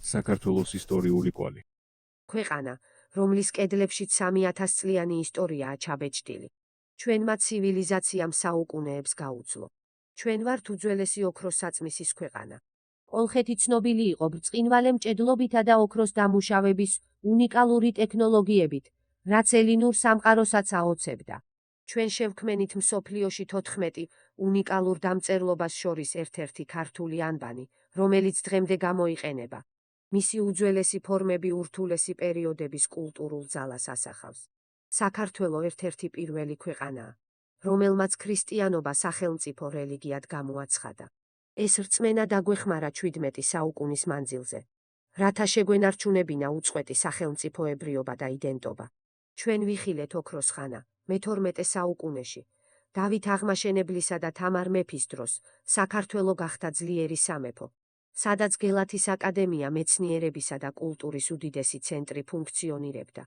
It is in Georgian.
საქართველოს ისტორიული კვალი. ქვეყანა, რომლის კედლებშიც 3000 წლიანი ისტორიაა ჩაბეჭდილი. ჩვენმა ცივილიზაციამ საუკუნეებს გაუძლო. ჩვენ ვართ უძველესი ოქროს საწმისის ქვეყანა. კოლხეთი ცნობილი იყო ბრწყინვალე მჭედლობითა და ოქროს დამუშავების უნიკალური ტექნოლოგიებით, რაც ელინურ სამყაროსაც აოცებდა. ჩვენ შევქმენით მსოფლიოში 14 უნიკალურ დამწერლობას შორის ერთ-ერთი ქართული ანბანი, რომელიც დღემდე გამოიყენება. მისი უძველესი ფორმები ურთულესი პერიოდების კულტურულ ძალას ასახავს. საქართველო ერთ-ერთი პირველი ქვეყანაა, რომელმაც ქრისტიანობა სახელმწიფო რელიგიად გამოაცხადა. ეს რწმენა დაგვეხმარა 17 საუკუნის მანძილზე, რათა შეგვენარჩუნებინა უწყვეტი სახელმწიფოებრიობა და იდენტობა. ჩვენ ვიხილეთ ოქროს ხანა, მე-12 საუკუნეში, დავით აღმაშენებლისა და თამარ მეფის დროს, საქართველო გახდა ძლიერი სამეფო, სადაც გელათის აკადემია მეცნიერებისა და კულტურის უდიდესი ცენტრი ფუნქციონირებდა.